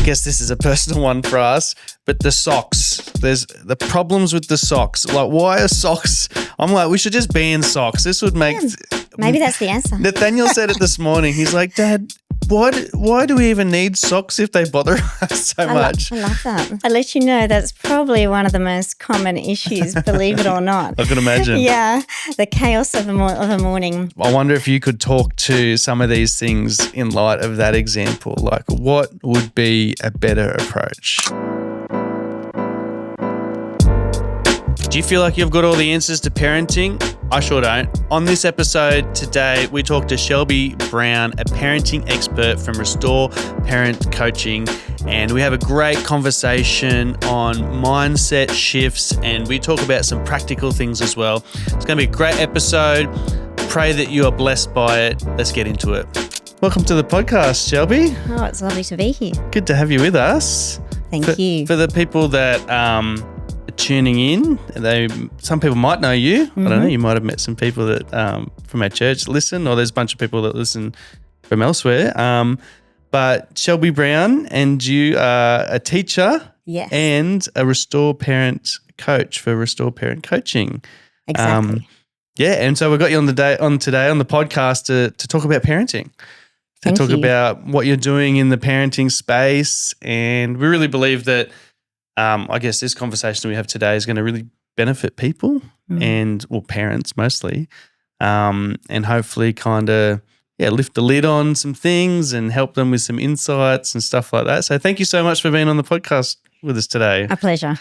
guess this is a personal one for us, but the socks. There's the problems with the socks. Like, why are socks? I'm like, we should just ban socks. This would make. Maybe that's the answer. Nathaniel said it this morning. He's like, Dad, why do we even need socks if they bother us so much? I love that. I let you know that's probably one of the most common issues, believe it or not. I can imagine. Yeah, the chaos of a morning. I wonder if you could talk to some of these things in light of that example. Like, what would be a better approach? Do you feel like you've got all the answers to parenting? I sure don't. On this episode today, we talked to Shelby Brown, a parenting expert from Restore Parent Coaching, and we have a great conversation on mindset shifts, and we talk about some practical things as well. It's going to be a great episode. Pray that you are blessed by it. Let's get into it. Welcome to the podcast, Shelby. Oh, it's lovely to be here. Good to have you with us. Thank you. For the people that tuning in, some people might know you. I don't know, you might have met some people that from our church listen, or there's a bunch of people that listen from elsewhere. But Shelby Brown, and you are a teacher and a Restore Parent coach for Restore Parent Coaching. Exactly. And so we've got you today on the podcast to talk about parenting. To talk about what you're doing in the parenting space. And we really believe that I guess this conversation we have today is going to really benefit people and parents mostly, and hopefully kind of lift the lid on some things and help them with some insights and stuff like that. So thank you so much for being on the podcast with us today. A pleasure.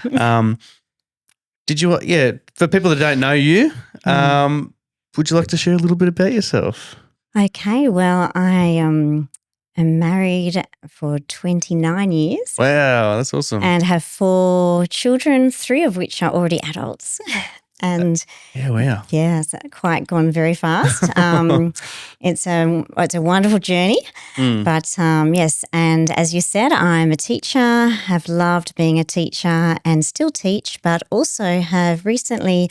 Did you for people that don't know you, would you like to share a little bit about yourself? Okay, well, I am married for 29 years. Wow, that's awesome. And have 4 children, 3 of which are already adults. And wow. Yeah, it's quite gone very fast. It's a wonderful journey. But yes, and as you said, I'm a teacher, have loved being a teacher and still teach, but also have recently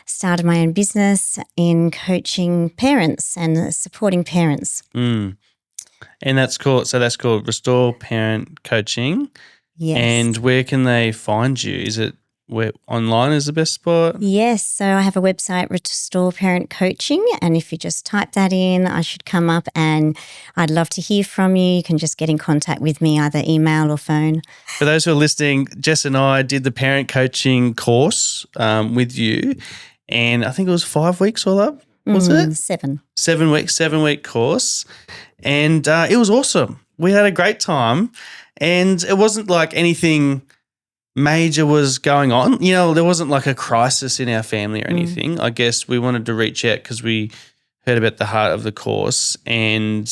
started my own business in coaching parents and supporting parents. And that's called Restore Parent Coaching. Yes. And where can they find you? Is it where online is the best spot? Yes. So I have a website, Restore Parent Coaching, and if you just type that in, I should come up, and I'd love to hear from you. You can just get in contact with me, either email or phone. For those who are listening, Jess and I did the parent coaching course with you, and I think it was 5 weeks all up. Was it? 7. 7 weeks, 7-week course. And it was awesome. We had a great time, and it wasn't like anything major was going on. You know, there wasn't like a crisis in our family or anything. I guess we wanted to reach out because we heard about the heart of the course and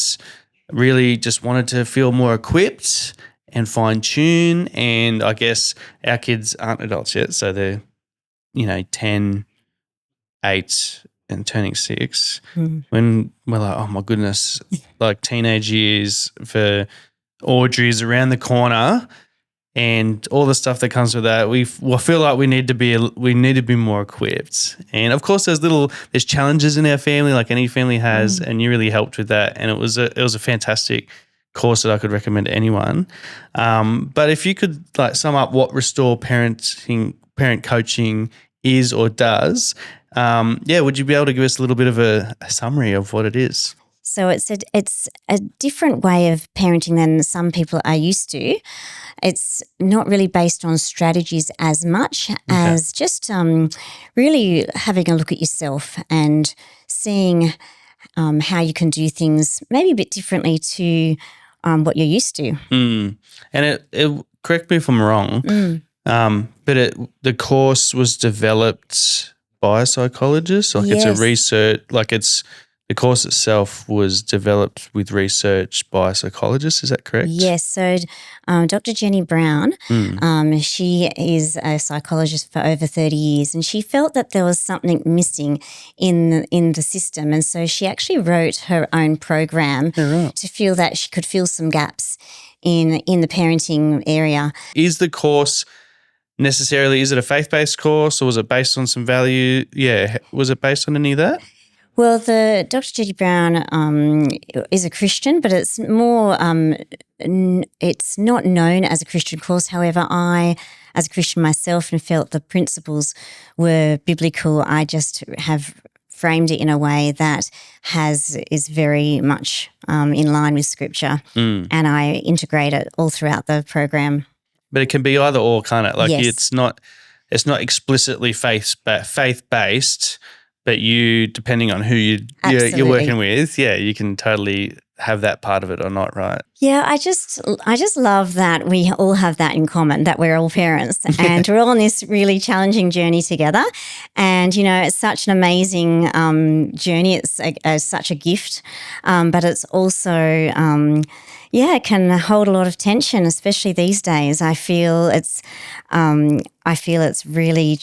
really just wanted to feel more equipped and fine-tune. And I guess our kids aren't adults yet, so they're, 10, 8, and turning 6, when we're like, oh my goodness, like teenage years for Audrey's around the corner, and all the stuff that comes with that, we feel like we need to be more equipped. And of course, there's challenges in our family, like any family has, and you really helped with that. And it was a fantastic course that I could recommend to anyone. But if you could like sum up what Restore Parent Coaching is or does. Would you be able to give us a little bit of a summary of what it is? So it's a different way of parenting than some people are used to. It's not really based on strategies as much as just really having a look at yourself and seeing how you can do things maybe a bit differently to what you're used to. And it correct me if I'm wrong, but the course was developed by a psychologist, it's a research, the course itself was developed with research by a psychologist. Is that correct? Yes. So Dr. Jenny Brown, she is a psychologist for over 30 years, and she felt that there was something missing in the system. And so she actually wrote her own program to feel that she could fill some gaps in the parenting area. Is the course necessarily, is it a faith-based course, or was it based on some value? Yeah. Was it based on any of that? Well, the Dr. Judy Brown is a Christian, but it's more, it's not known as a Christian course. However, I, as a Christian myself, and felt the principles were biblical. I just have framed it in a way that is very much in line with Scripture, and I integrate it all throughout the program. But it can be either or, can't it? Like Yes. it's not explicitly faith based, but you, depending on who you're Absolutely. working with, you can totally have that part of it or not, right? Yeah, I just love that we all have that in common, that we're all parents and we're all on this really challenging journey together. And, it's such an amazing journey. It's such a gift, but it's also, it can hold a lot of tension, especially these days. I feel it's really,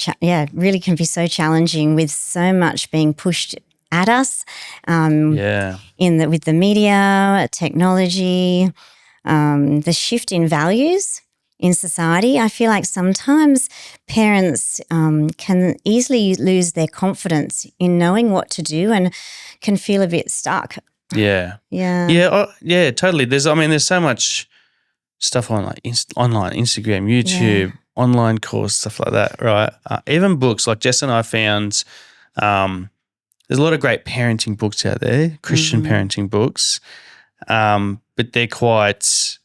really can be so challenging with so much being pushed at us. With the media, technology, the shift in values in society. I feel like sometimes parents can easily lose their confidence in knowing what to do and can feel a bit stuck. Yeah, totally. There's so much stuff on like online, Instagram, YouTube, online course, stuff like that, right? Even books, like Jess and I found. There's a lot of great parenting books out there, Christian parenting books, but they're quite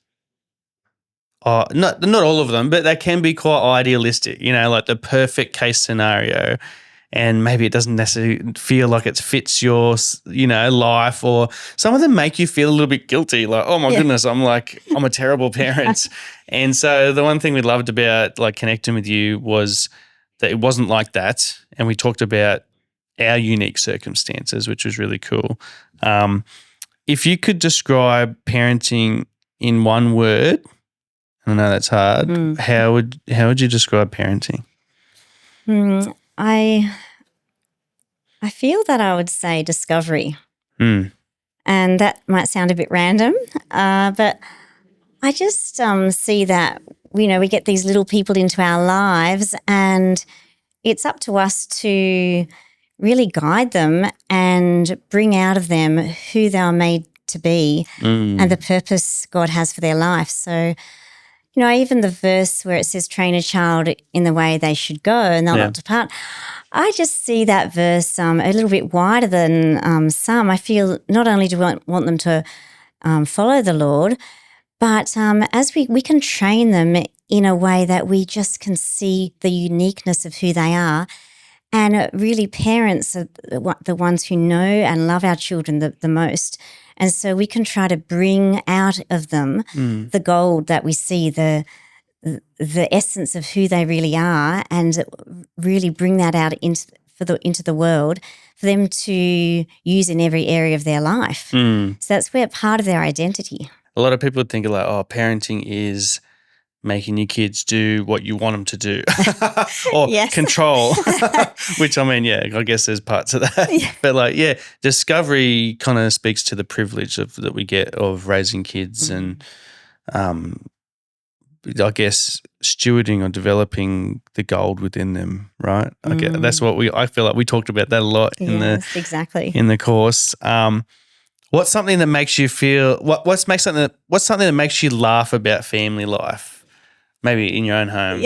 not all of them, but they can be quite idealistic. Like the perfect case scenario, and maybe it doesn't necessarily feel like it fits your life, or some of them make you feel a little bit guilty. Like, oh my goodness, I'm a terrible parent. And so the one thing we loved about like connecting with you was that it wasn't like that, and we talked about our unique circumstances, which was really cool. If you could describe parenting in one word, I know that's hard. How would you describe parenting? I feel that I would say discovery, and that might sound a bit random, but I just see that we get these little people into our lives, and it's up to us to really guide them and bring out of them who they are made to be and the purpose God has for their life. So, even the verse where it says, train a child in the way they should go and they'll not depart, I just see that verse a little bit wider than some. I feel not only do we want them to follow the Lord, but as we can train them in a way that we just can see the uniqueness of who they are. And really parents are the ones who know and love our children the most. And so we can try to bring out of them the gold that we see, the essence of who they really are, and really bring that out into the world for them to use in every area of their life. So that's where part of their identity. A lot of people think like, oh, parenting is making your kids do what you want them to do or control, which I guess there's parts of that. But discovery kind of speaks to the privilege that we get of raising kids and I guess stewarding or developing the gold within them, right? That's what I feel like we talked about that a lot in the course. What's something that makes you feel what's something that makes you laugh about family life? Maybe in your own home.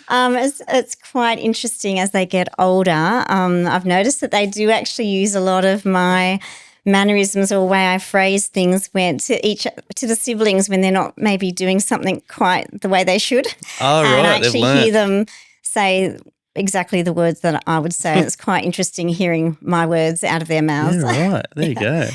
It's quite interesting as they get older. I've noticed that they do actually use a lot of my mannerisms or way I phrase things to the siblings when they're not maybe doing something quite the way they should. Oh, right. And I actually hear them say exactly the words that I would say. It's quite interesting hearing my words out of their mouths. Yeah, right. There you go.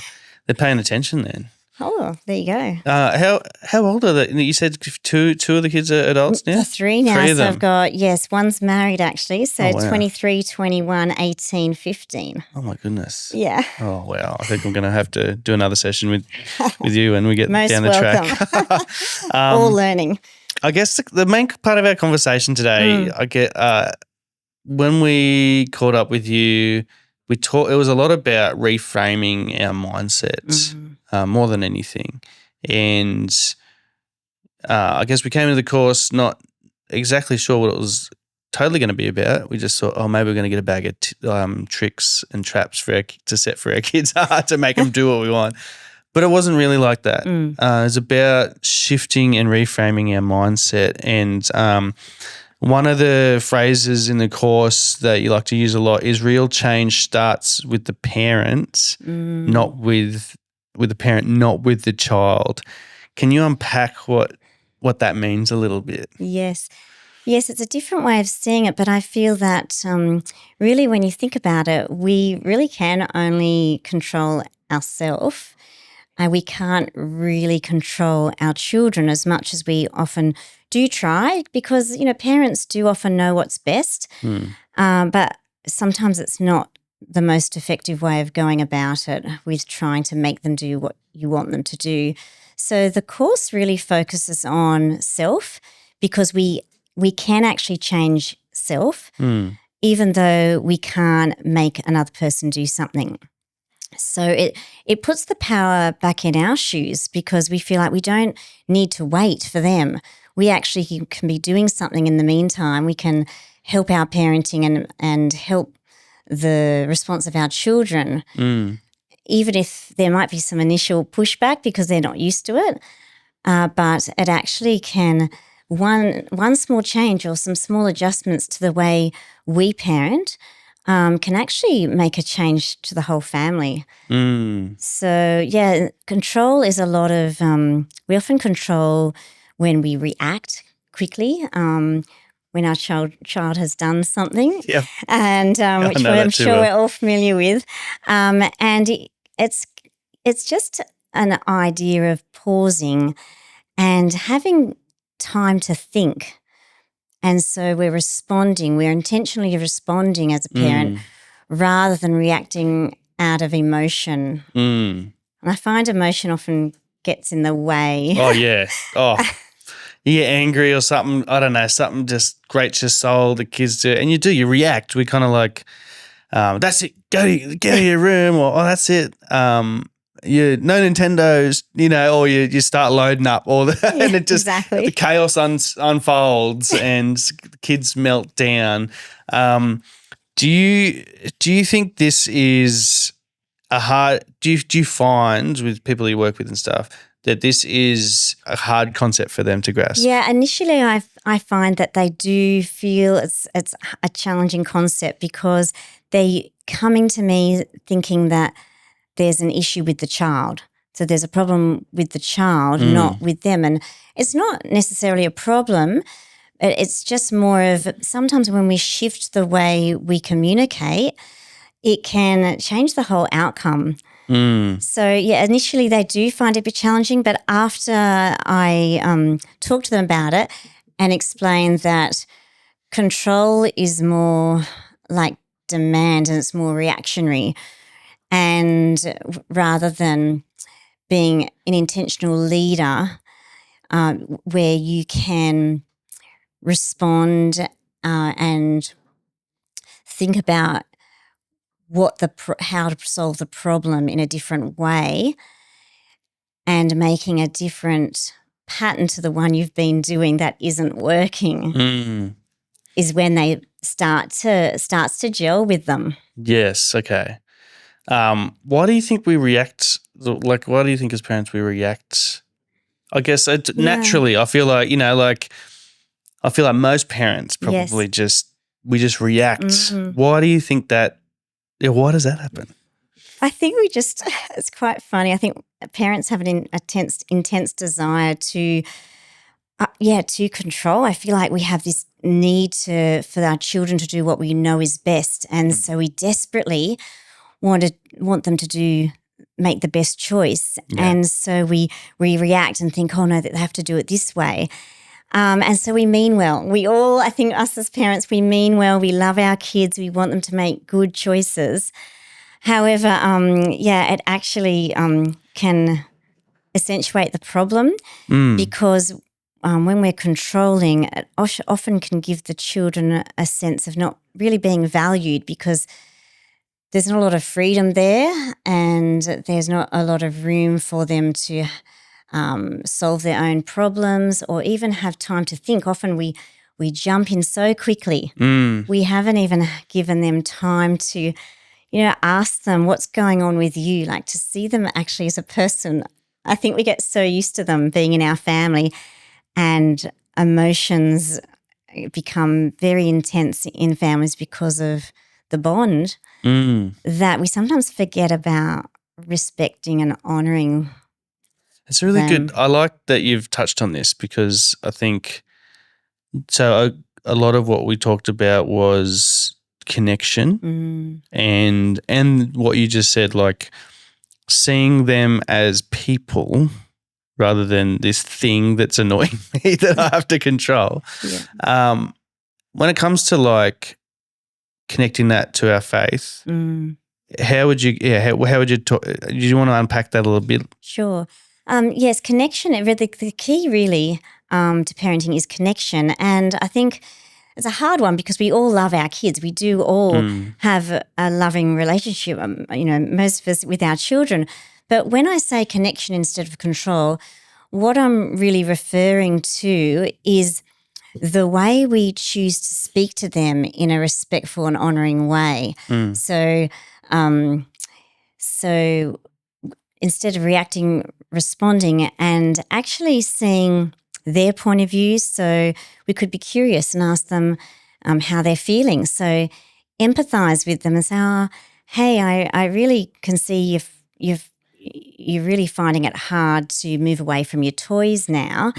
They're paying attention then. Oh, there you go. How old are they? You said two of the kids are adults now? Three now. Three of so them. I've got, one's married actually. So 23, 21, 18, 15. Oh, my goodness. Yeah. Oh, wow. I think I'm going to have to do another session with you when we get Most down the welcome. track. All learning. I guess the main part of our conversation today, when we caught up with you, it was a lot about reframing our mindset more than anything. And I guess we came into the course not exactly sure what it was totally going to be about. We just thought, oh, maybe we're going to get a bag of tricks and traps to set for our kids to make them do what we want. But it wasn't really like that. It was about shifting and reframing our mindset. And one of the phrases in the course that you like to use a lot is real change starts with the parent, not with the parent, not with the child. Can you unpack what that means a little bit? Yes. Yes, it's a different way of seeing it, but I feel that really when you think about it, we really can only control ourselves. We can't really control our children as much as we often do try because, parents do often know what's best, but sometimes it's not the most effective way of going about it with trying to make them do what you want them to do. So the course really focuses on self because we can actually change self even though we can't make another person do something. So it puts the power back in our shoes because we feel like we don't need to wait for them. We actually can be doing something in the meantime. We can help our parenting and help the response of our children, even if there might be some initial pushback because they're not used to it. But it actually can, one small change or some small adjustments to the way we parent can actually make a change to the whole family. So, control is a lot of we often control when we react quickly, when our child has done something, and which I'm sure we're all familiar with. And it's just an idea of pausing and having time to think. And so we're intentionally responding as a parent rather than reacting out of emotion. And I find emotion often gets in the way. Oh, yeah. Oh, you get angry or something, I don't know, something just grates your soul, the kids do. And you react. We kind of like, that's it, get out of your room, or oh, that's it. No Nintendos, or you start loading up all the and it just exactly. The chaos unfolds and the kids melt down. Do you think this is do you find with people you work with and stuff that this is a hard concept for them to grasp? Yeah, initially I find that they do feel it's a challenging concept because they coming to me thinking that there's an issue with the child. So there's a problem with the child, not with them. And it's not necessarily a problem. It's just more of sometimes when we shift the way we communicate, it can change the whole outcome. So, initially they do find it a bit challenging, but after I talk to them about it and explain that control is more like demand and it's more reactionary, and rather than being an intentional leader where you can respond and think about how to solve the problem in a different way and making a different pattern to the one you've been doing that isn't working is when they starts to gel with them. Yes, okay. Why do you think we react? Like, why do you think as parents we react? I guess naturally. I feel like I feel like most parents probably we just react. Why do you think that? Yeah, why does that happen? I think it's quite funny. I think parents have an intense desire to control. I feel like we have this need for our children to do what we know is best, and so we desperately want them to make the best choice, and so we react and think, oh no, that they have to do it this way, and so we mean well. We all, I think, us as parents, we mean well. We love our kids. We want them to make good choices. However, it actually can accentuate the problem because when we're controlling, it often can give the children a sense of not really being valued because there's not a lot of freedom there and there's not a lot of room for them to solve their own problems or even have time to think. Often we we jump in so quickly. Mm. We haven't even given them time to, ask them what's going on with you, like to see them actually as a person. I think we get so used to them being in our family, and emotions become very intense in families because of the bond that we sometimes forget about respecting and honouring. It's really them. good. I like that you've touched on this, because I think so. A lot of what we talked about was connection, and what you just said, like seeing them as people rather than this thing that's annoying me that I have to control. Yeah. When it comes to like connecting that to our faith, how would you? Yeah, how would you talk? Do you want to unpack that a little bit? Sure. Yes, connection. The key really to parenting is connection, and I think it's a hard one because we all love our kids. We do all have a loving relationship. Most of us with our children. But when I say connection instead of control, what I'm really referring to is the way we choose to speak to them in a respectful and honouring way. So instead of reacting, responding and actually seeing their point of view. So we could be curious and ask them how they're feeling. So empathise with them and say, "Oh, hey, I really can see you're really finding it hard to move away from your toys now."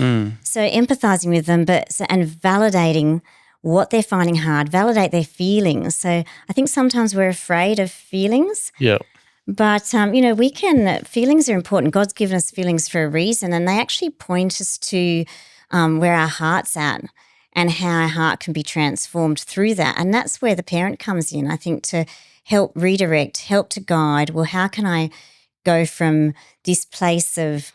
So empathising with them, and validating what they're finding hard, validate their feelings. So I think sometimes we're afraid of feelings. Yeah. But, feelings are important. God's given us feelings for a reason, and they actually point us to where our heart's at and how our heart can be transformed through that. And that's where the parent comes in, I think, to help redirect, help to guide. Well, how can I go from this place of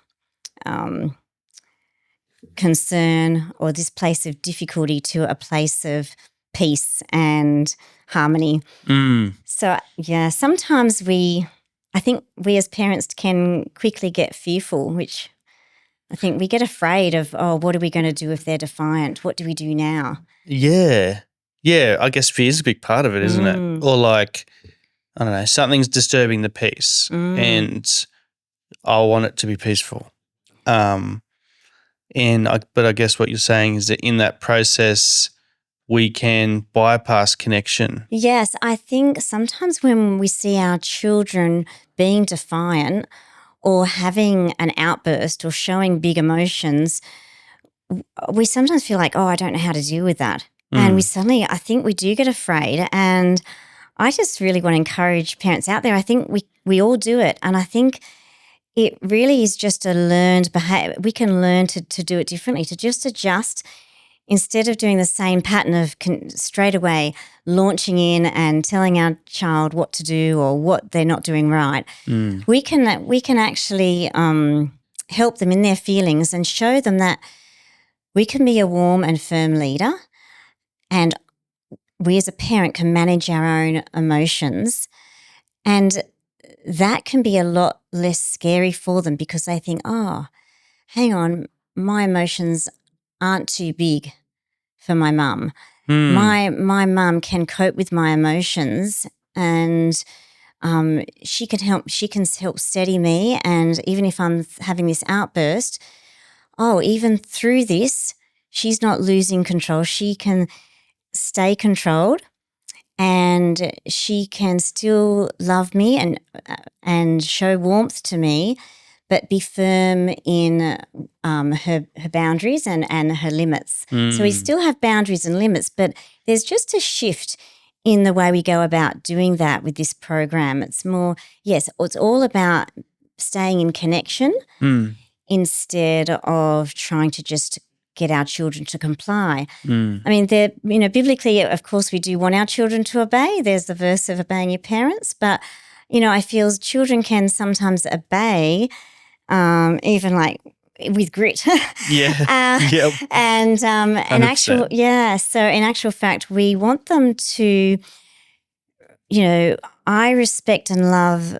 concern or this place of difficulty to a place of peace and harmony? So, yeah, sometimes I think we as parents can quickly get fearful, which I think we get afraid of, what are we going to do if they're defiant? What do we do now? Yeah. Yeah, I guess fear is a big part of it, isn't it? Or like, I don't know, something's disturbing the peace and I want it to be peaceful. But I guess what you're saying is that in that process we can bypass connection. Yes, I think sometimes when we see our children being defiant or having an outburst or showing big emotions, we sometimes feel like, I don't know how to deal with that. And I think we do get afraid. And I just really want to encourage parents out there. I think we all do it. And I think it really is just a learned behavior. We can learn to do it differently, to just adjust. Instead of doing the same pattern of straight away launching in and telling our child what to do or what they're not doing right, we can actually help them in their feelings and show them that we can be a warm and firm leader, and we as a parent can manage our own emotions, and that can be a lot less scary for them because they think, hang on, my emotions aren't too big for my mum. My mum can cope with my emotions, and she can help steady me. And even if I'm having this outburst, even through this, she's not losing control. She can stay controlled, and she can still love me and show warmth to me, but be firm in her boundaries and her limits. So we still have boundaries and limits, but there's just a shift in the way we go about doing that with this program. It's more, yes, it's all about staying in connection instead of trying to just get our children to comply. I mean, biblically, of course, we do want our children to obey. There's the verse of obeying your parents, but I feel children can sometimes obey, even like with grit. Yeah. Yep. And in actual fact, we want them to, I respect and love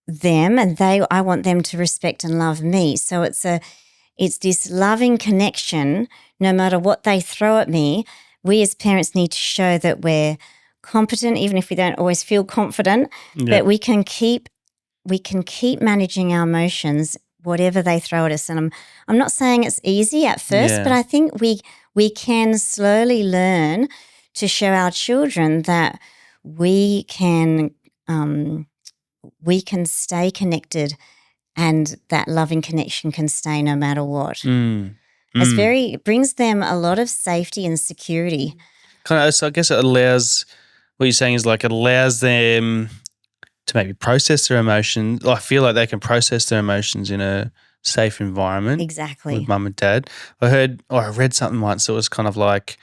them, and I want them to respect and love me. So it's this loving connection, no matter what they throw at me, we as parents need to show that we're competent, even if we don't always feel confident, but we can keep managing our emotions, whatever they throw at us. And I'm not saying it's easy at first, but I think we can slowly learn to show our children that we can stay connected, and that loving connection can stay no matter what. It brings them a lot of safety and security. So I guess it allows, what you're saying is like it allows them to maybe process their emotions. I feel like they can process their emotions in a safe environment. Exactly. With mum and dad. I read something once that was kind of like,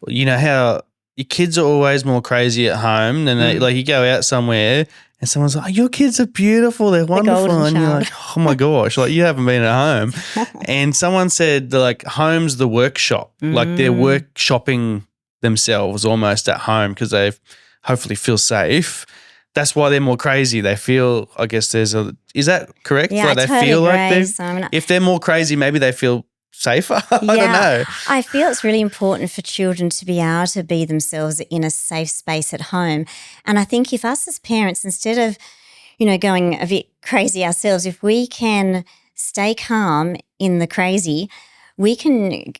you know how your kids are always more crazy at home than they, like you go out somewhere and someone's like, oh, your kids are beautiful, they're wonderful. And you're like, oh my gosh, like you haven't been at home. And someone said like home's the workshop, like they're workshopping themselves almost at home because they hopefully feel safe. That's why they're more crazy. They feel, I guess is that correct? Yeah, like I they totally feel agree, like Simon. If they're more crazy, maybe they feel safer. I don't know. I feel it's really important for children to be able to be themselves in a safe space at home. And I think if us as parents, instead of, going a bit crazy ourselves, if we can stay calm in the crazy, we can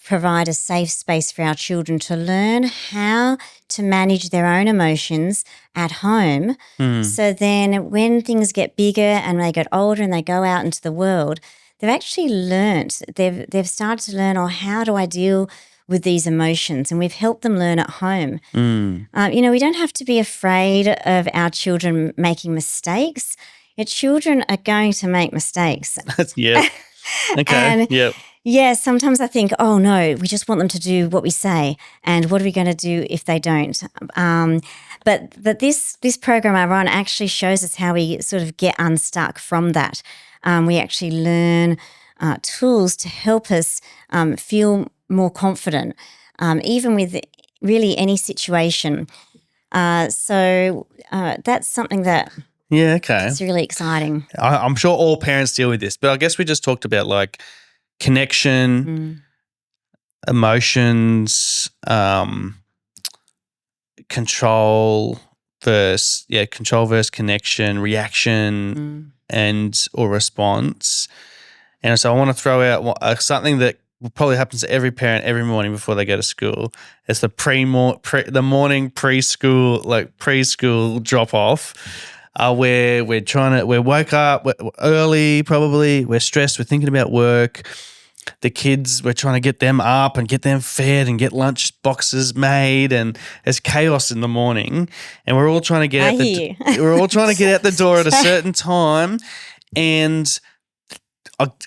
provide a safe space for our children to learn how to manage their own emotions at home. So then when things get bigger and they get older and they go out into the world, they've actually learnt, they've started to learn, how do I deal with these emotions? And we've helped them learn at home. We don't have to be afraid of our children making mistakes. Your children are going to make mistakes. Yeah. Okay. And sometimes I think, oh no, we just want them to do what we say, and what are we going to do if they don't? But this program I run actually shows us how we sort of get unstuck from that. We actually learn tools to help us feel more confident, even with really any situation. So that's something that it's really exciting. I'm sure all parents deal with this, but I guess we just talked about like connection, emotions, control versus connection, reaction, and or response. And so I want to throw out something that probably happens to every parent every morning before they go to school. It's the morning preschool drop off. Where we woke up early, probably we're stressed, we're thinking about work. The kids, we're trying to get them up and get them fed and get lunch boxes made, and there's chaos in the morning. And we're all trying to get out the door at a certain time. And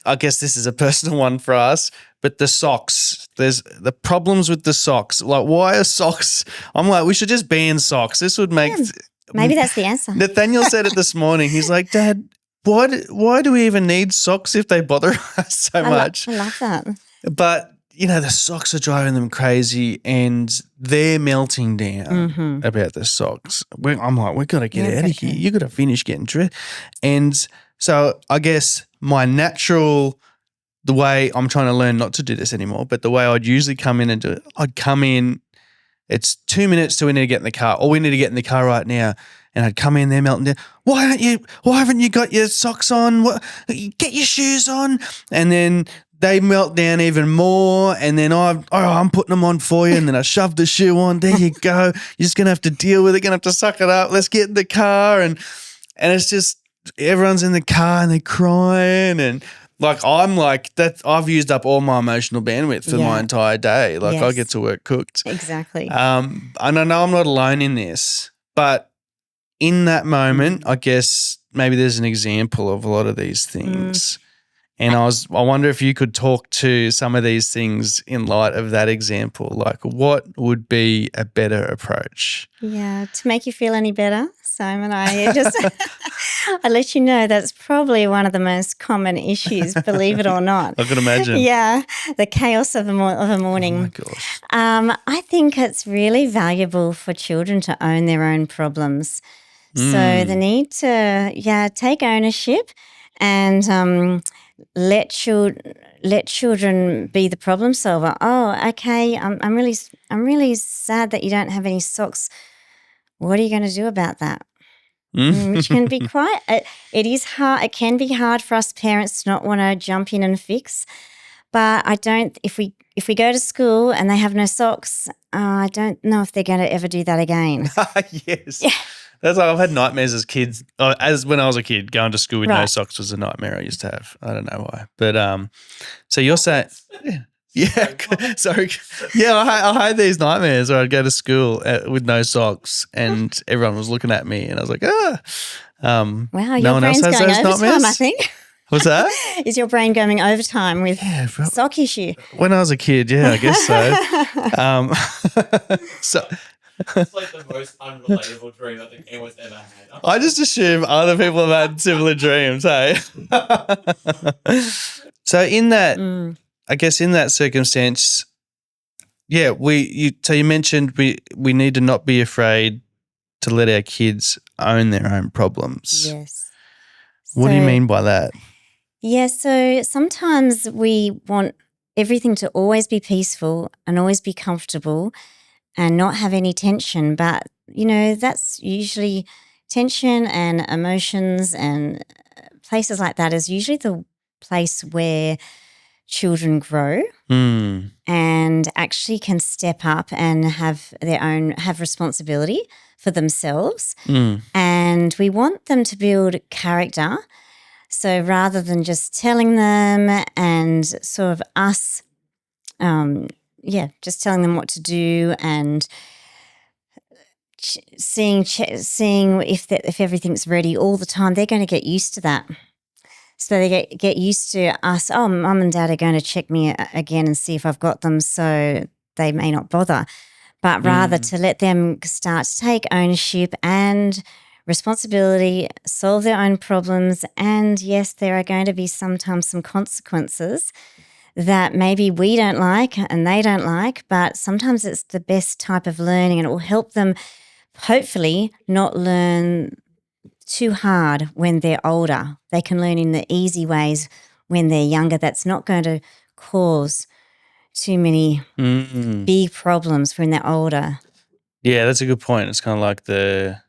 I guess this is a personal one for us, but the socks. There's the problems with the socks. Like, why are socks? I'm like, we should just ban socks. This would make. Maybe that's the answer. Nathaniel said it this morning. He's like, Dad, why do we even need socks if they bother us so much? I love that. But, the socks are driving them crazy and they're melting down about the socks. I'm like, we've got to get out of here. You got to finish getting dressed. And so I guess the way I'm trying to learn not to do this anymore, but the way I'd usually come in and do it, I'd come in, it's 2 minutes till we need to get in the car, or we need to get in the car right now. And I'd come in there melting down. Why haven't you got your socks on? Get your shoes on. And then they melt down even more. And then I'm putting them on for you. And then I shove the shoe on. There you go. You're just going to have to deal with it. Going to have to suck it up. Let's get in the car. And it's just everyone's in the car and they're crying. And like I'm like that. I've used up all my emotional bandwidth for my entire day. Like I get to work cooked. Exactly. And I know I'm not alone in this, but in that moment, I guess maybe there's an example of a lot of these things. And I wonder if you could talk to some of these things in light of that example. Like, what would be a better approach? Yeah, to make you feel any better, Simon, I let you know that's probably one of the most common issues, believe it or not. I can imagine. Yeah, the chaos of a morning. Oh my gosh. I think it's really valuable for children to own their own problems. So the need to, take ownership and let let children be the problem solver. Oh, okay. I'm really sad that you don't have any socks. What are you going to do about that? Which can be quite. It is hard. It can be hard for us parents to not want to jump in and fix. But I don't. If we go to school and they have no socks, I don't know if they're going to ever do that again. Yes. Yeah. That's like I've had nightmares as kids. As when I was a kid, going to school with no Right. socks was a nightmare I used to have. I don't know why. But so you're saying yeah. Sorry. Yeah, I had these nightmares where I'd go to school with no socks and everyone was looking at me and I was like, Wow, no your one else brain's has going those overtime, nightmares? I think. What's that? Is your brain going overtime with Bro. sock issue? When I was a kid, yeah, I guess so. So It's like the most unrelatable dream I think anyone's ever had. I just assume other people have had similar dreams, hey? So in that, I guess in that circumstance, yeah, so you mentioned we need to not be afraid to let our kids own their own problems. Yes. What do you mean by that? Yeah, so sometimes we want everything to always be peaceful and always be comfortable and not have any tension. But, that's usually tension and emotions and places like that is usually the place where children grow and actually can step up and have responsibility for themselves. And we want them to build character. So rather than just telling them and sort of us, just telling them what to do and seeing if everything's ready all the time, they're going to get used to that. So they get used to us. Oh, mum and dad are going to check me again and see if I've got them, so they may not bother. But rather to let them start to take ownership and responsibility, solve their own problems, and yes, there are going to be sometimes some consequences that maybe we don't like and they don't like, but sometimes it's the best type of learning and it will help them hopefully not learn too hard when they're older. They can learn in the easy ways when they're younger. That's not going to cause too many big problems when they're older. Yeah, that's a good point. It's kind of like the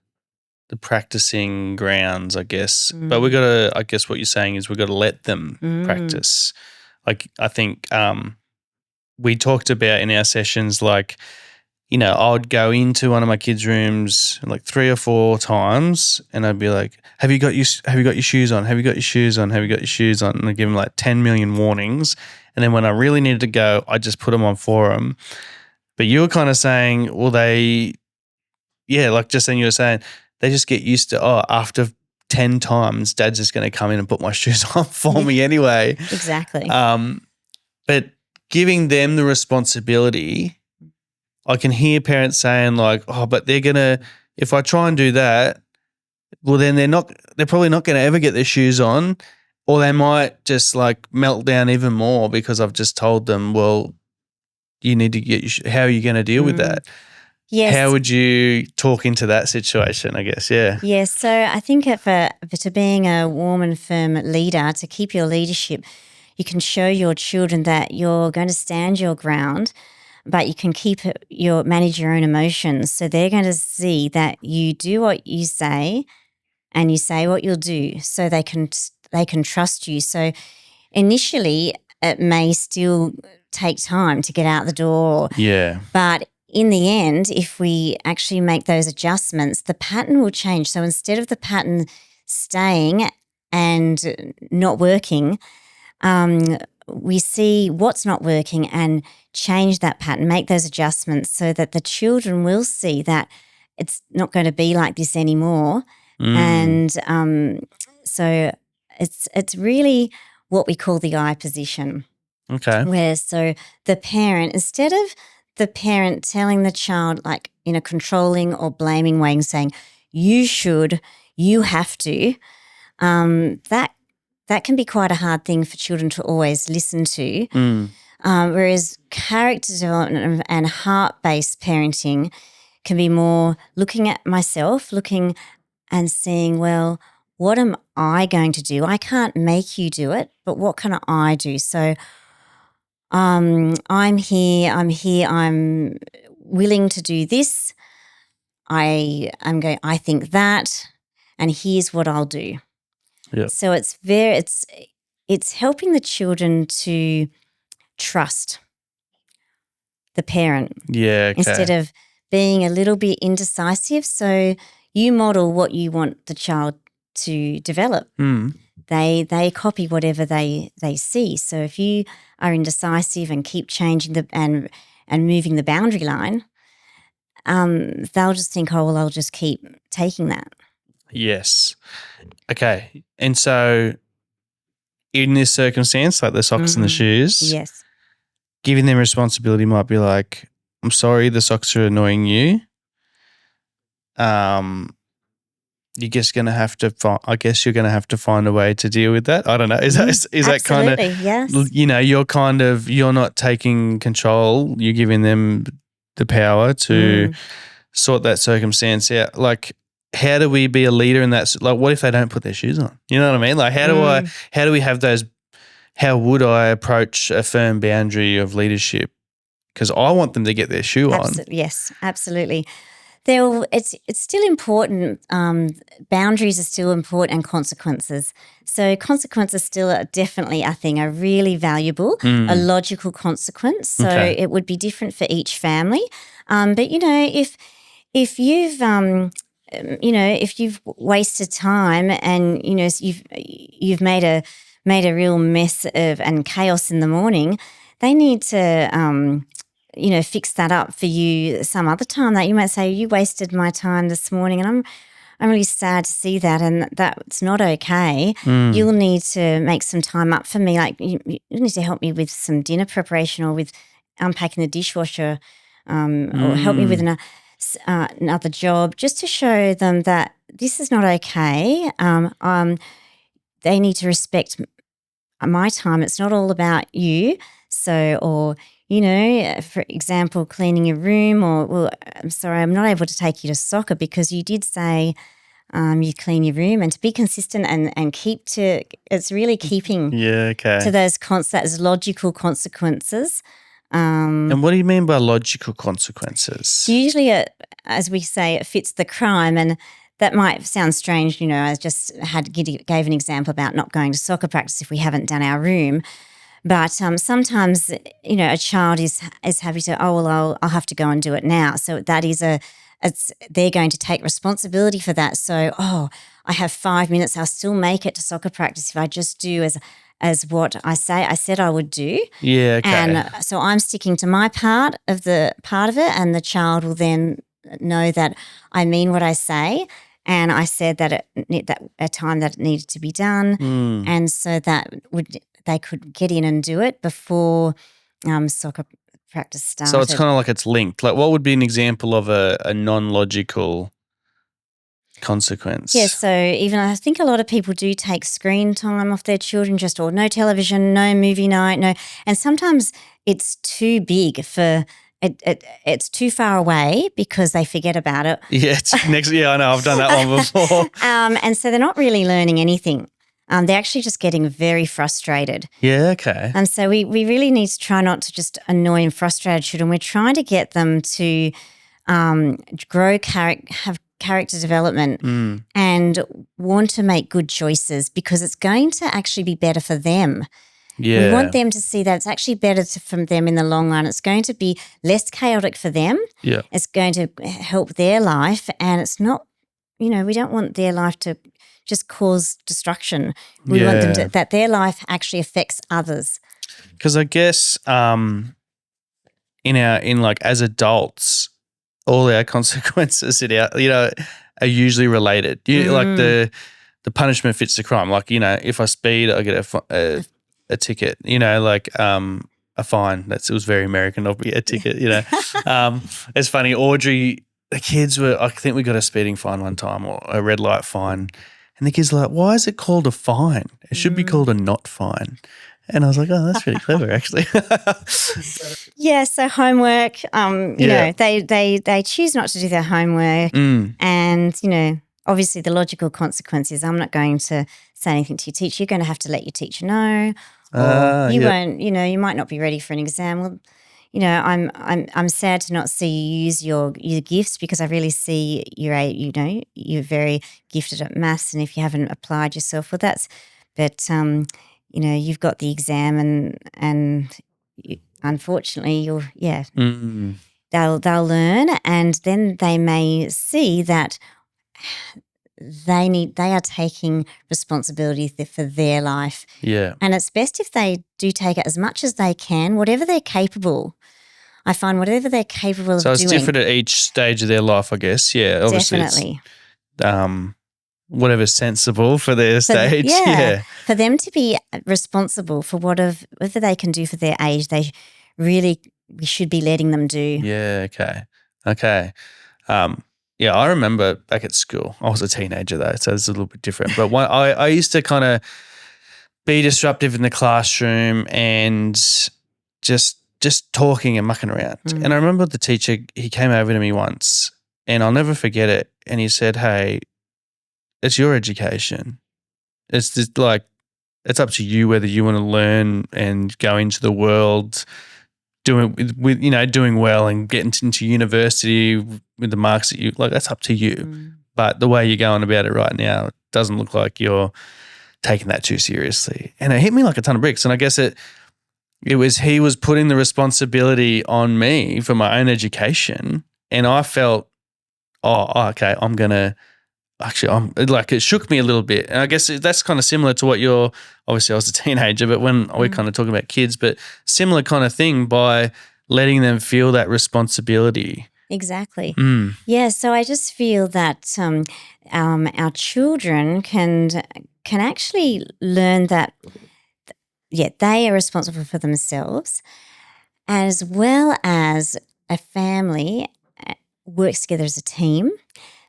practicing grounds, I guess. But we got to, I guess what you're saying is we got to let them practice. Like I think we talked about in our sessions, like, I would go into one of my kids' rooms like 3 or 4 times and I'd be like, have you got your shoes on? Have you got your shoes on? Have you got your shoes on? And I'd give them like 10 million warnings. And then when I really needed to go, I just put them on for them. But you were kind of saying, well, like just then you were saying, they just get used to, after 10 times, Dad's just going to come in and put my shoes on for me anyway. Exactly. But giving them the responsibility, I can hear parents saying like, but they're going to, if I try and do that, well, then they're probably not going to ever get their shoes on, or they might just like melt down even more because I've just told them, well, you need to get how are you going to deal with that? Yes. How would you talk into that situation, I guess, yeah. Yes, so I think to being a warm and firm leader, to keep your leadership, you can show your children that you're going to stand your ground, but you can manage your own emotions. So they're going to see that you do what you say and you say what you'll do, so they can trust you. So initially it may still take time to get out the door. Yeah. But in the end, if we actually make those adjustments, the pattern will change. So instead of the pattern staying and not working, we see what's not working and change that pattern, make those adjustments so that the children will see that it's not going to be like this anymore. And so it's really what we call the I position. Okay. Where so the parent, instead of the parent telling the child like in a controlling or blaming way and saying, you should, you have to, that can be quite a hard thing for children to always listen to. Whereas character development and heart-based parenting can be more looking at myself, looking and seeing, well, what am I going to do? I can't make you do it, but what can I do? So I'm here, I'm willing to do this. I think that, and here's what I'll do. Yeah. So it's helping the children to trust the parent Yeah. Okay. instead of being a little bit indecisive. So you model what you want the child to develop. Mm. They copy whatever they see. So if you are indecisive and keep changing and moving the boundary line, they'll just think, oh, well, I'll just keep taking that. Yes. Okay. And so in this circumstance, like the socks and the shoes, Yes. giving them responsibility might be like, I'm sorry the socks are annoying you. You're just going to have to I guess you're going to have to find a way to deal with that. I don't know. Is that kind of, yes. You're not taking control. You're giving them the power to sort that circumstance out. Like, how do we be a leader in that? Like, what if they don't put their shoes on? You know what I mean? Like, how do we have those, how would I approach a firm boundary of leadership? Because I want them to get their shoe on. Yes, absolutely. It's still important. Boundaries are still important, and consequences. So consequences still are definitely, I think, are really valuable. A logical consequence. So it would be different for each family. But if you've if you've wasted time and you've made a real mess of and chaos in the morning, they need to fix that up for you some other time. That you might say, you wasted my time this morning, and I'm really sad to see that, and that's not okay. You'll need to make some time up for me. Like you need to help me with some dinner preparation, or with unpacking the dishwasher, or help me with another job, just to show them that this is not okay. They need to respect my time. It's not all about you. So, or for example, cleaning your room, or, well, I'm sorry, I'm not able to take you to soccer because you did say you clean your room, and to be consistent and keep to, it's really keeping to those logical consequences. And what do you mean by logical consequences? Usually, as we say, it fits the crime, and that might sound strange. I just gave an example about not going to soccer practice if we haven't done our room. But sometimes, a child is happy to, oh, well, I'll have to go and do it now. So that is they're going to take responsibility for that. So, I have 5 minutes. I'll still make it to soccer practice if I just do as what I said I would do. Yeah, okay. And so I'm sticking to my part of it, and the child will then know that I mean what I say. And I said that a time that it needed to be done. And so they could get in and do it before soccer practice started. So it's kind of like it's linked. Like, what would be an example of a non-logical consequence? Yeah, so even I think a lot of people do take screen time off their children, or no television, no movie night, no. And sometimes it's too big for it's too far away because they forget about it. Yeah, it's next. Yeah, I know. I've done that one before. And so they're not really learning anything. They're actually just getting very frustrated. Yeah, okay. And so we really need to try not to just annoy and frustrate children. We're trying to get them to grow have character development and want to make good choices, because it's going to actually be better for them. Yeah. We want them to see that it's actually better from them in the long run. It's going to be less chaotic for them. Yeah. It's going to help their life, and it's not, we don't want their life to just cause destruction. We want them that their life actually affects others. Because I guess as adults, all our consequences are usually related. Like the punishment fits the crime. Like, if I speed, I get a ticket. A fine. It was very American of me, a ticket. It's funny. Audrey, the kids I think we got a speeding fine one time, or a red light fine. And the kids are like, why is it called a fine? It should be called a not fine. And I was like, oh, that's really clever, actually. Yeah, so homework, they choose not to do their homework. And, obviously the logical consequence is I'm not going to say anything to your teacher. You're going to have to let your teacher know, or you yeah. won't, you might not be ready for an exam. Well, I'm sad to not see you use your gifts, because I really see you're very gifted at maths, and if you haven't applied yourself, well, but you've got the exam, and unfortunately, Mm. they'll learn, and then they may see that they are taking responsibility for their life. Yeah. And it's best if they do take it as much as they can, whatever they're capable. I find whatever they're capable of So it's doing. different at each stage of their life, I guess. Yeah, obviously Definitely. it's whatever's sensible for their stage. Yeah. For them to be responsible for whatever they can do for their age, we should be letting them do. Yeah, okay. Yeah, I remember back at school, I was a teenager though, so it's a little bit different. But I used to kind of be disruptive in the classroom and just talking and mucking around. Mm. And I remember the teacher, he came over to me once, and I'll never forget it. And he said, "Hey, it's your education. It's just like, it's up to you whether you want to learn and go into the world doing well and getting into university with the marks that you like. That's up to you. Mm. But the way you're going about it right now doesn't look like you're taking that too seriously." And it hit me like a ton of bricks. And I guess he was putting the responsibility on me for my own education, and I felt, okay, I'm like, it shook me a little bit. And I guess that's kind of similar to what obviously I was a teenager, but when we're kind of talking about kids, but similar kind of thing by letting them feel that responsibility. Exactly. Mm. Yeah, so I just feel that our children can actually learn that, they are responsible for themselves, as well as a family works together as a team.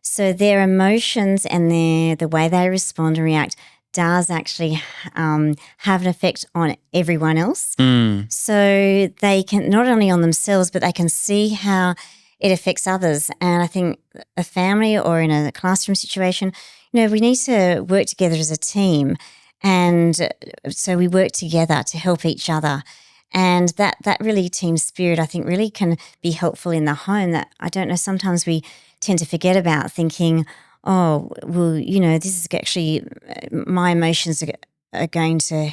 So their emotions and the way they respond and react does actually have an effect on everyone else. Mm. So they can, not only on themselves, but they can see how it affects others. And I think a family or in a classroom situation, we need to work together as a team. And so we work together to help each other. And that really team spirit, I think, really can be helpful in the home, that I don't know, sometimes we tend to forget about, thinking, oh, well, this is actually, my emotions are going to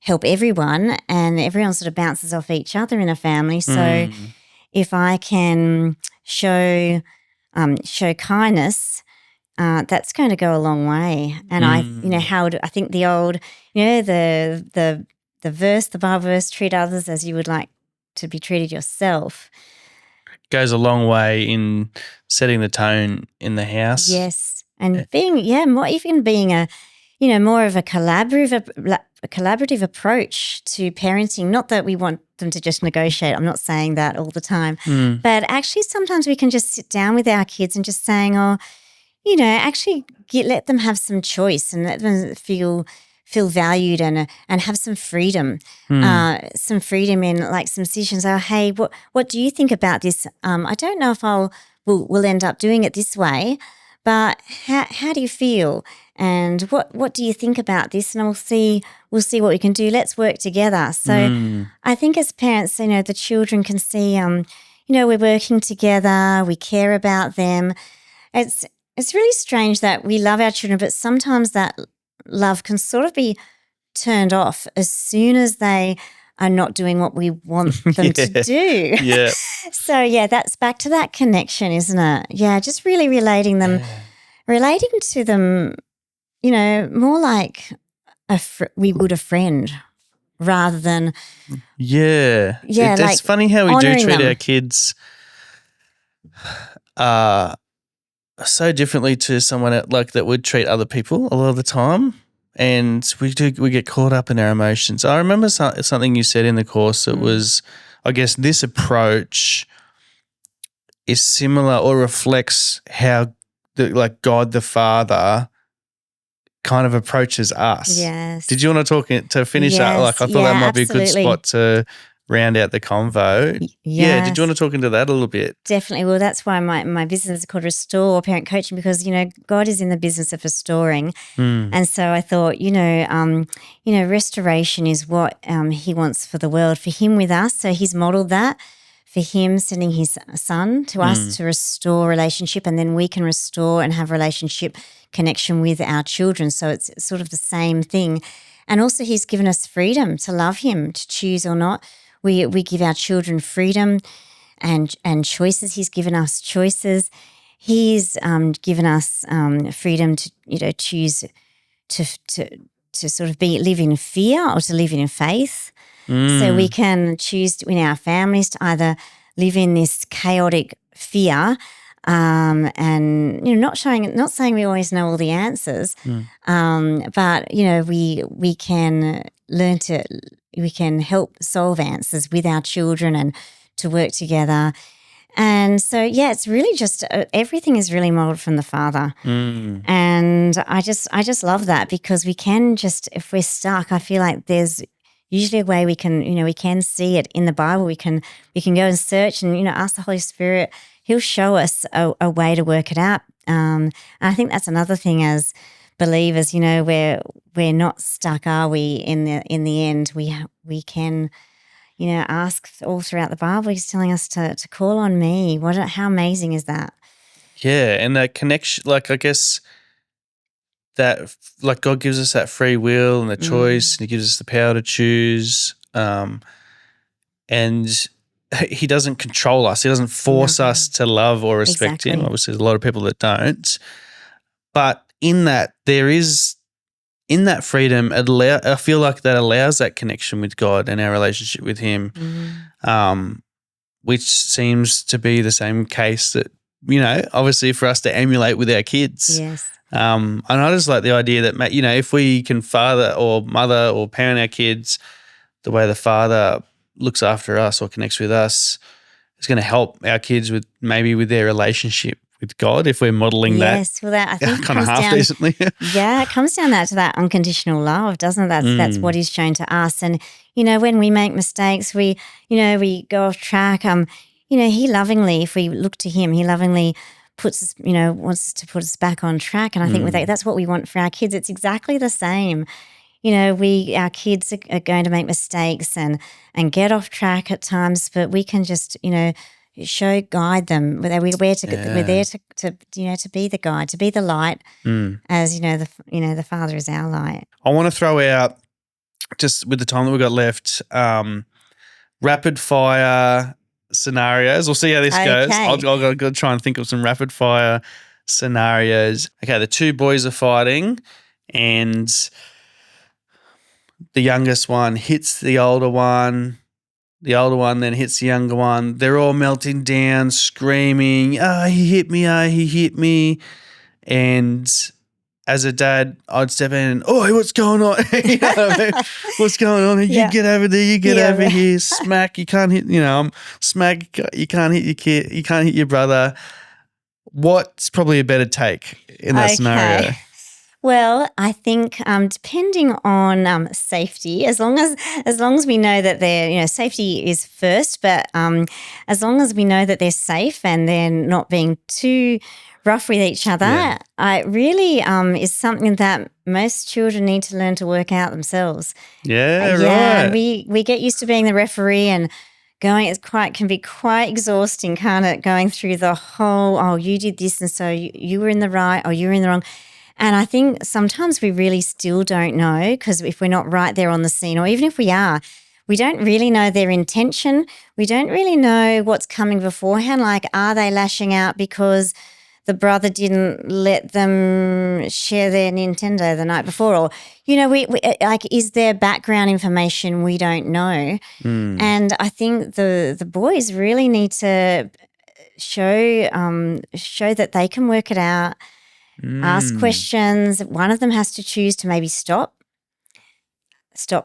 help everyone, and everyone sort of bounces off each other in a family. So if I can show kindness, that's going to go a long way. And I think the old, the Bible verse, treat others as you would like to be treated yourself, goes a long way in setting the tone in the house. Yes, and being being a more of a collaborative approach to parenting. Not that we want them to just negotiate. I'm not saying that all the time, but actually sometimes we can just sit down with our kids and just saying, actually let them have some choice and let them feel valued and have some freedom, some freedom in like some decisions. Oh, hey, what do you think about this? I don't know if we'll end up doing it this way, but how do you feel? And what do you think about this? And we'll see what we can do. Let's work together. So I think as parents, the children can see, we're working together. We care about them. It's really strange that we love our children, but sometimes that love can sort of be turned off as soon as they are not doing what we want them to do. Yeah. So, that's back to that connection, isn't it? Yeah, just really relating to them, more like we would a friend rather than. Yeah. Yeah, it's funny how we do treat them. our kids so differently to someone that would treat other people a lot of the time, and we get caught up in our emotions. I remember something you said in the course. It was, I guess, this approach is similar or reflects how God the Father kind of approaches us. Yes. Did you want to talk to finish that? Yes. I thought that might be a good absolutely. spot to round out the convo. Yeah, did you want to talk into that a little bit? Definitely. Well, that's why my business is called Restore Parent Coaching, because, God is in the business of restoring. And so I thought, restoration is what he wants for the world, for him with us. So he's modeled that for him, sending his son to us to restore relationship, and then we can restore and have relationship connection with our children. So it's sort of the same thing. And also he's given us freedom to love him, to choose or not. We give our children freedom and choices. He's given us choices. He's given us freedom to choose to sort of live in fear or to live in faith. So we can choose in our families to either live in this chaotic fear, and not saying we always know all the answers, but we can learn we can help solve answers with our children and to work together. And so, it's really just everything is really modeled from the Father. And I just love that, because we can just, if we're stuck, I feel like there's usually a way we can see it in the Bible. We can go and search and, ask the Holy Spirit. He'll show us a way to work it out. And I think that's another thing as believers, we're not stuck, are we? In the end, we can, ask all throughout the Bible. He's telling us to call on me. How amazing is that? Yeah, and that connection, like, I guess that, like, God gives us that free will and the choice, and he gives us the power to choose, and he doesn't control us. He doesn't force us to love or respect him. Obviously, there's a lot of people that don't. But in that, in that freedom, I feel like that allows that connection with God and our relationship with him, which seems to be the same case that, obviously for us to emulate with our kids. Yes. And I just like the idea that, if we can father or mother or parent our kids the way the Father looks after us or connects with us, it's going to help our kids with their relationship with God if we're modeling that. Yes, well, that I think kind of half decently. It comes down to that unconditional love, doesn't it? That's what He's shown to us. And when we make mistakes, we go off track. He lovingly, if we look to Him, He lovingly puts us, wants to put us back on track. And I think that's what we want for our kids. It's exactly the same. Our kids are going to make mistakes and get off track at times, but we can just, guide them. We're there to be the guide, to be the light, as the Father is our light. I want to throw out, just with the time that we've got left, rapid fire scenarios. We'll see how this goes. I'll go try and think of some rapid fire scenarios. Okay, the two boys are fighting, and the youngest one hits the older one. The older one then hits the younger one. They're all melting down, screaming, he hit me, he hit me. And as a dad, I'd step in and, what's going on? You know what I mean? What's going on? You get over there, you get over here, smack, you can't hit, smack, you can't hit your kid, you can't hit your brother. What's probably a better take in that scenario? Well, I think depending on safety, as long as we know that they're, safety is first, but as long as we know that they're safe and they're not being too rough with each other, it really is something that most children need to learn to work out themselves. Right. We get used to being the referee and going. Can be quite exhausting, can't it? Going through the whole, you did this, and so you were in the right, or you were in the wrong. And I think sometimes we really still don't know, because if we're not right there on the scene, or even if we are, we don't really know their intention. We don't really know what's coming beforehand. Like, are they lashing out because the brother didn't let them share their Nintendo the night before? Or, we is there background information we don't know? And I think the boys really need to show that they can work it out. Ask questions. One of them has to choose to maybe stop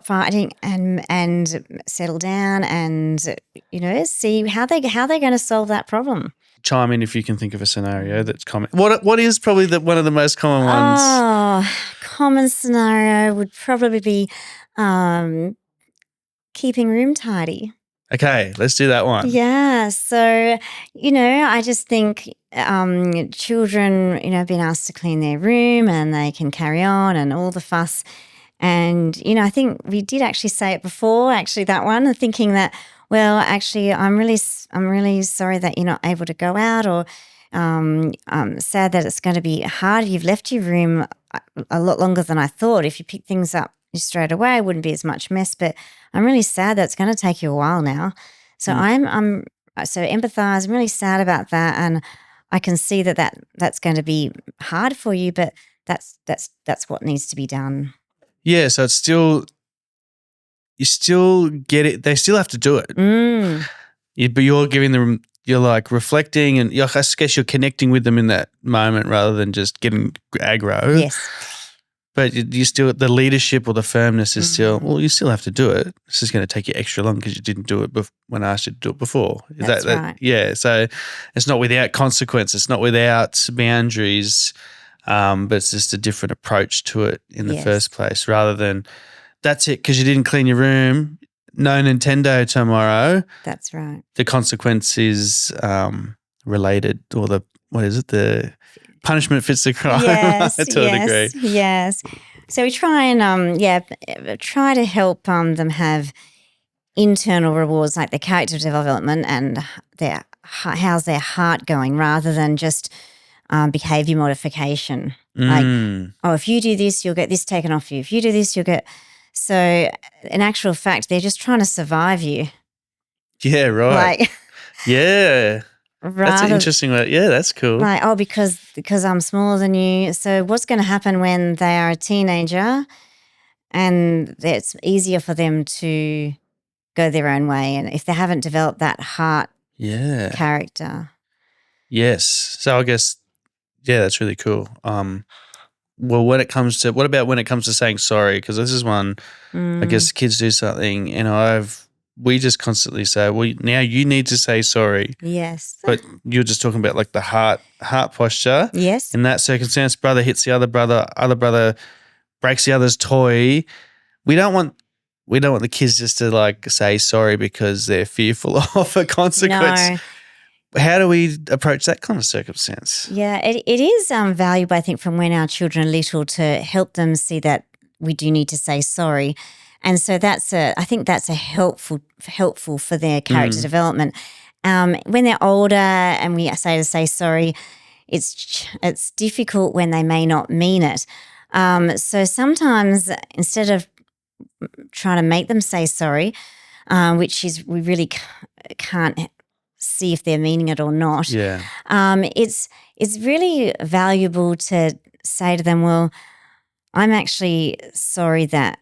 fighting and settle down and see how they're going to solve that problem. Chime in if you can think of a scenario that's common. What is probably one of the most common ones? Common scenario would probably be keeping room tidy. Okay, let's do that one. Yeah. So, I just think children, have been asked to clean their room and they can carry on and all the fuss. And, I think we did actually say it before, actually, that one, thinking that, well, actually, I'm really sorry that you're not able to go out, or I'm sad that it's going to be hard. You've left your room a lot longer than I thought. If you pick things up straight away, it wouldn't be as much mess, but I'm really sad that it's going to take you a while now. So I'm so empathise. I'm really sad about that, and I can see that's going to be hard for you, but that's what needs to be done. Yeah, so it's still, you still get it. They still have to do it. But you're giving them, you're like reflecting, and I guess you're connecting with them in that moment rather than just getting aggro. Yes. But you still, the leadership or the firmness is still, well, you still have to do it. It's just going to take you extra long because you didn't do it when I asked you to do it before. That's right. Yeah, so it's not without consequence. It's not without boundaries. But it's just a different approach to it in the first place, rather than that's it because you didn't clean your room, no Nintendo tomorrow. That's right. The consequence is related, or the punishment fits the crime to a degree. Yes. So we try and try to help them have internal rewards like their character development and how's their heart going, rather than just behavior modification. Like, if you do this, you'll get this taken off you. If you do this, you'll get. So, in actual fact, they're just trying to survive you. Yeah, right. Like, yeah. That's an interesting way. Yeah, that's cool. Like, because I'm smaller than you. So, what's going to happen when they are a teenager, and it's easier for them to go their own way, and if they haven't developed that heart character. Yes. So I guess. Yeah, that's really cool. Well, what about when it comes to saying sorry? Because this is one, I guess kids do something, and we just constantly say, well, now you need to say sorry. Yes. But you're just talking about like the heart posture. Yes. In that circumstance, brother hits the other brother breaks the other's toy. We don't want the kids just to like say sorry because they're fearful of a consequence. No. How do we approach that kind of circumstance? Yeah, it is valuable, I think, from when our children are little to help them see that we do need to say sorry. And so I think that's a helpful for their character development. When they're older and we say sorry, it's difficult when they may not mean it. So sometimes instead of trying to make them say sorry, which is we really can't see if they're meaning it or not. Yeah. It's really valuable to say to them, well, I'm actually sorry that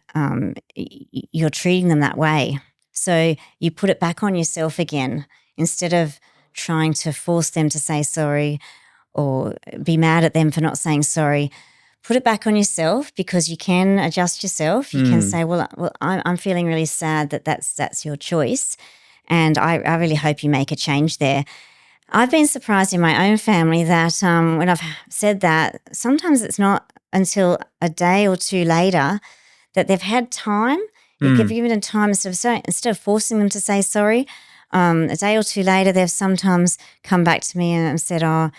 you're treating them that way. So you put it back on yourself again instead of trying to force them to say sorry or be mad at them for not saying sorry. Put it back on yourself because you can adjust yourself. You can say, well, I'm feeling really sad that's your choice. And I really hope you make a change there. I've been surprised in my own family that when I've said that, sometimes it's not until a day or two later that they've had time. You've given them time instead of forcing them to say sorry. A day or two later, they've sometimes come back to me and said, "Oh,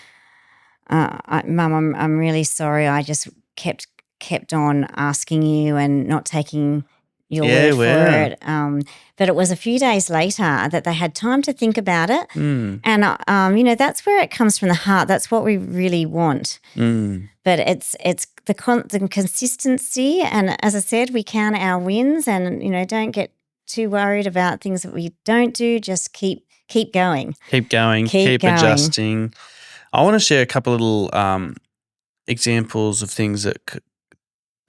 Mum, I'm really sorry. I just kept on asking you and not taking your word for it." But it was a few days later that they had time to think about it. And, that's where it comes from the heart. That's what we really want. But it's the consistency. And as I said, we count our wins and, don't get too worried about things that we don't do. Just keep going. Keep going. Keep adjusting. I want to share a couple little examples of things that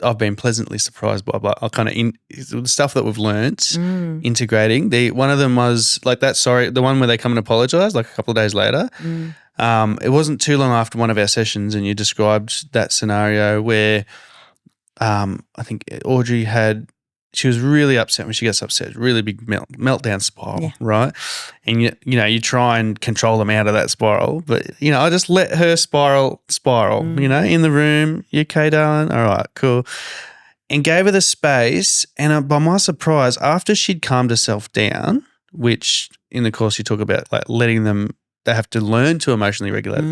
I've been pleasantly surprised by, but I kind of the stuff that we've learnt integrating. One of them was like that. Sorry, the one where they come and apologise, like a couple of days later. It wasn't too long after one of our sessions, and you described that scenario where I think Audrey she was really upset. When she gets upset, really big meltdown spiral, right? And you try and control them out of that spiral, but I just let her spiral. In the room. You okay, darling? All right, cool. And gave her the space. And by my surprise, after she'd calmed herself down, which in the course you talk about like letting them, they have to learn to emotionally regulate.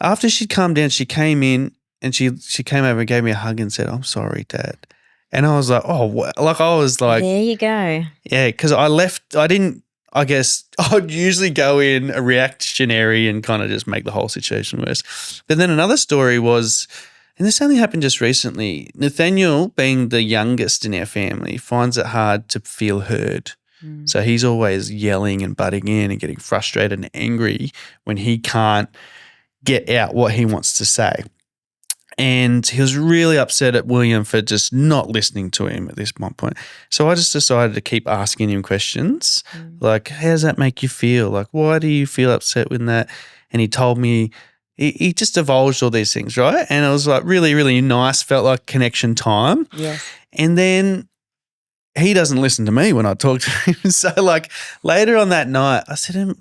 After she'd calmed down, she came in and she came over and gave me a hug and said, "I'm sorry, Dad." And I was like, I was like, there you go. yeah, because I guess I'd usually go in a reactionary and kind of just make the whole situation worse. But then another story was, and this only happened just recently, Nathaniel, being the youngest in our family, finds it hard to feel heard. So he's always yelling and butting in and getting frustrated and angry when he can't get out what he wants to say. And he was really upset at William for just not listening to him at this one point. So I just decided to keep asking him questions like, how does that make you feel? Like, why do you feel upset with that? And he told me, he just divulged all these things, right? And it was like really, really nice, felt like connection time. Yes. And then he doesn't listen to me when I talk to him. So like later on that night, I said to him,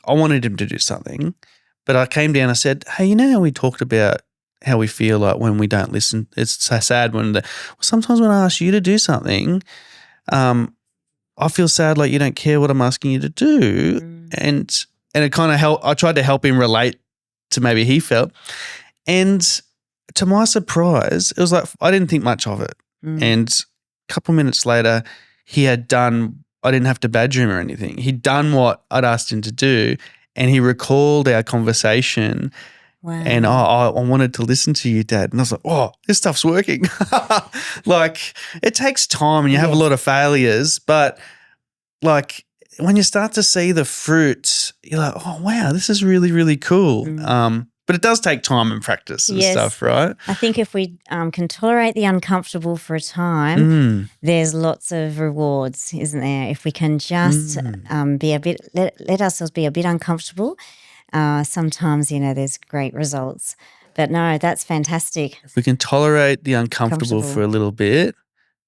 I wanted him to do something, but I came down, I said, hey, you know how we talked about how we feel like when we don't listen? It's so sad sometimes when I ask you to do something, I feel sad like you don't care what I'm asking you to do. And it kind of I tried to help him relate to maybe he felt. And to my surprise, it was like I didn't think much of it. And a couple minutes later, he had done, I didn't have to badger him or anything. He'd done what I'd asked him to do, and he recalled our conversation. Wow. And I wanted to listen to you, Dad. And I was like, oh, this stuff's working. Like it takes time and you have a lot of failures, but like when you start to see the fruits, you're like, oh, wow, this is really, really cool. But it does take time and practice and stuff, right? I think if we can tolerate the uncomfortable for a time, there's lots of rewards, isn't there? If we can just be a bit, let ourselves be a bit uncomfortable, sometimes, there's great results. But no, that's fantastic. If we can tolerate the uncomfortable for a little bit,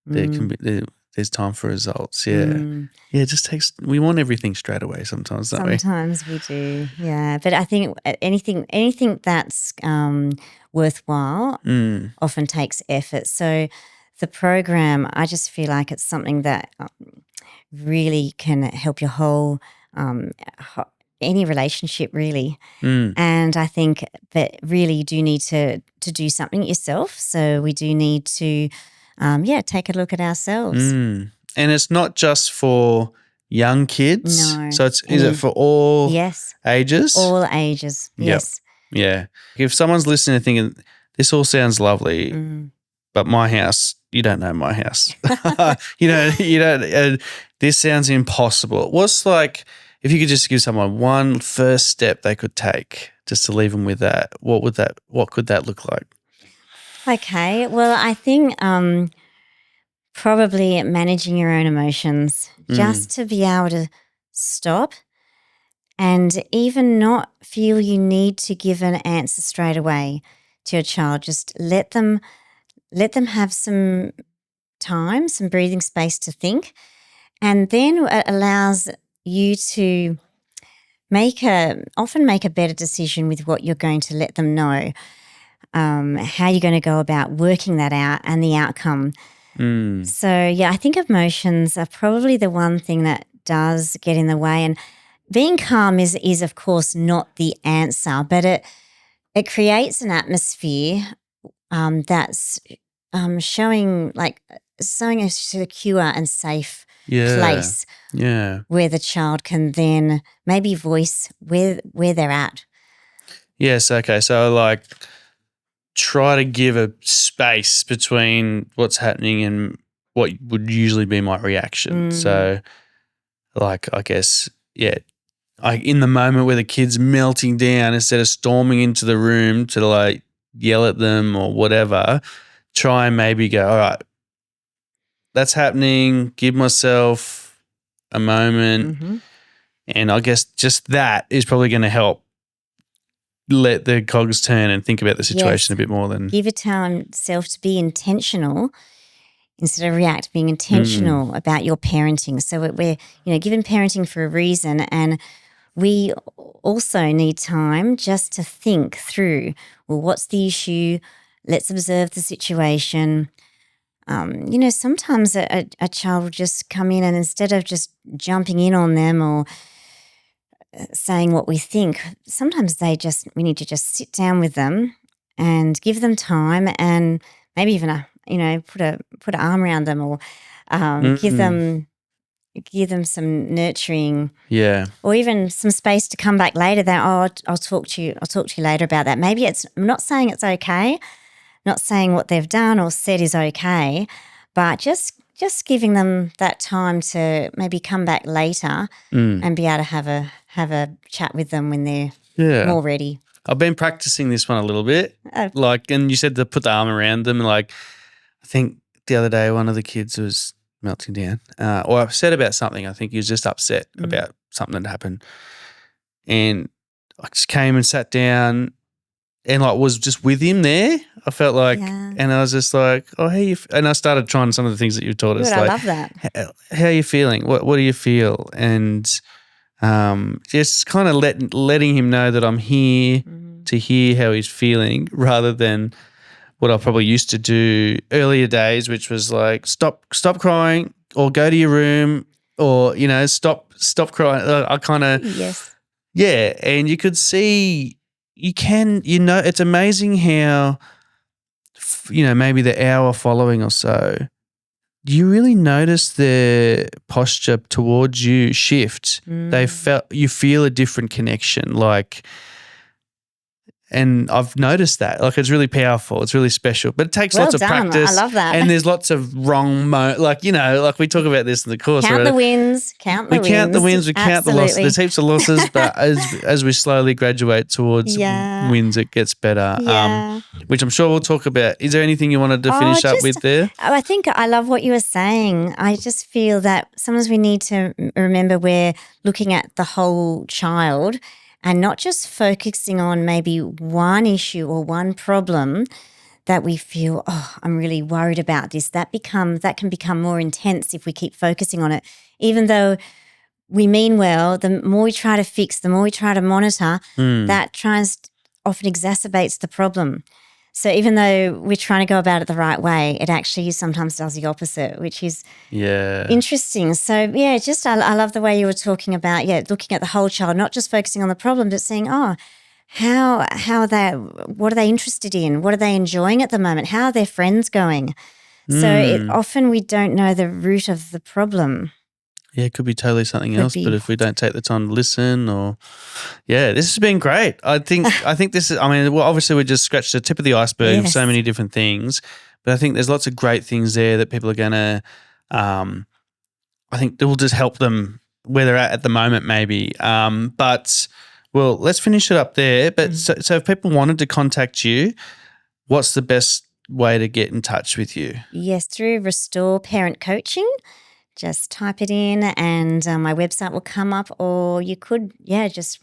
there can be there's time for results. Yeah. Yeah, it just takes, we want everything straight away sometimes, don't we? Sometimes we do, yeah. But I think anything that's worthwhile often takes effort. So the program, I just feel like it's something that really can help your whole any relationship really. And I think that really you do need to do something yourself. So we do need to take a look at ourselves. And it's not just for young kids. No. So is it for all ages? All ages, yes. Yeah. If someone's listening and thinking, this all sounds lovely, but my house, you don't know my house. you don't, this sounds impossible. What's like, if you could just give someone one first step they could take just to leave them with that, what could that look like? Okay. Well, I think probably managing your own emotions, just to be able to stop and even not feel you need to give an answer straight away to your child. Just let them have some time, some breathing space to think, and then it allows you to often make a better decision with what you're going to let them know, how you're going to go about working that out and the outcome. So, I think emotions are probably the one thing that does get in the way. And being calm is of course not the answer, but it creates an atmosphere that's showing a secure and safe place where the child can then maybe voice where they're at. Yes, okay. So like try to give a space between what's happening and what would usually be my reaction. So like I guess, in the moment where the kid's melting down, instead of storming into the room to like yell at them or whatever, try and maybe go, all right, that's happening, give myself a moment. And I guess just that is probably going to help let the cogs turn and think about the situation a bit more than. Give yourself to be intentional instead of react, being intentional about your parenting. So we're given parenting for a reason, and we also need time just to think through, well, what's the issue? Let's observe the situation. Sometimes a child will just come in and instead of just jumping in on them or saying what we think, sometimes we need to just sit down with them and give them time and maybe even put an arm around them or give them some nurturing, or even some space to come back later. That I'll talk to you later about that. Maybe I'm not saying it's okay, not saying what they've done or said is okay, but just giving them that time to maybe come back later and be able to have a chat with them when they're more ready. I've been practicing this one a little bit, and you said to put the arm around them. Like, I think the other day one of the kids was melting down, or upset about something. I think he was just upset about something that happened, and I just came and sat down and was just with him there. I felt like, and I was just like, oh, how you? And I started trying some of the things that you taught us. Good, I love that. How are you feeling? What do you feel? And just kind of letting him know that I'm here to hear how he's feeling, rather than what I probably used to do earlier days, which was like stop crying, or go to your room, or stop crying. I kind of and you could see. It's amazing how, maybe the hour following or so, you really notice their posture towards you shift. You feel a different connection, and I've noticed that. It's really powerful. It's really special. But it takes lots of practice. I love that. And there's lots of wrong we talk about this in the course. Count the wins. We count the wins. We count the losses. There's heaps of losses, but as we slowly graduate towards wins, it gets better. Yeah. Which I'm sure we'll talk about. Is there anything you wanted to finish up with there? I think I love what you were saying. I just feel that sometimes we need to remember we're looking at the whole child and not just focusing on maybe one issue or one problem that we feel, I'm really worried about this. That can become more intense if we keep focusing on it. Even though we mean well, the more we try to fix, the more we try to monitor, that often exacerbates the problem. So even though we're trying to go about it the right way, it actually sometimes does the opposite, which is interesting. So I love the way you were talking about looking at the whole child, not just focusing on the problem, but saying, what are they interested in? What are they enjoying at the moment? How are their friends going? So often we don't know the root of the problem. Yeah, it could be totally something else, but if we don't take the time to listen this has been great. I think this is, obviously we just scratched the tip of the iceberg of so many different things, but I think there's lots of great things there that people are going to, I think it will just help them where they're at the moment maybe. But let's finish it up there. But so if people wanted to contact you, what's the best way to get in touch with you? Yes, through Restore Parent Coaching. Just type it in and my website will come up, or you could, just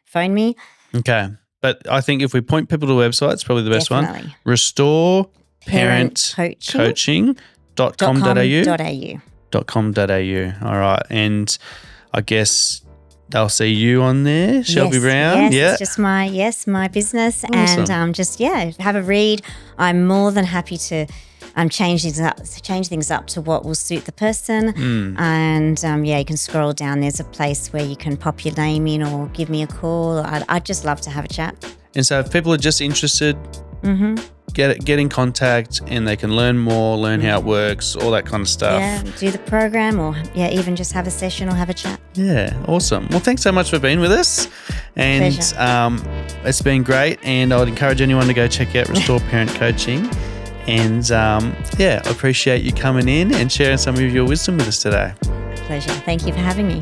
phone me. Okay. But I think if we point people to the website, it's probably the best one. Restore Parent Coaching.com.au. All right. And I guess they'll see you on there, Shelby Brown. Yes, it's just my business. Awesome. And have a read. I'm more than happy to change things up to what will suit the person. And you can scroll down. There's a place where you can pop your name in or give me a call. I'd just love to have a chat. And so if people are just interested, get in contact and they can learn more, learn how it works, all that kind of stuff. Yeah, do the program or even just have a session or have a chat. Yeah, awesome. Well, thanks so much for being with us. And it's been great. And I would encourage anyone to go check out Restore Parent Coaching. And I appreciate you coming in and sharing some of your wisdom with us today. Pleasure. Thank you for having me.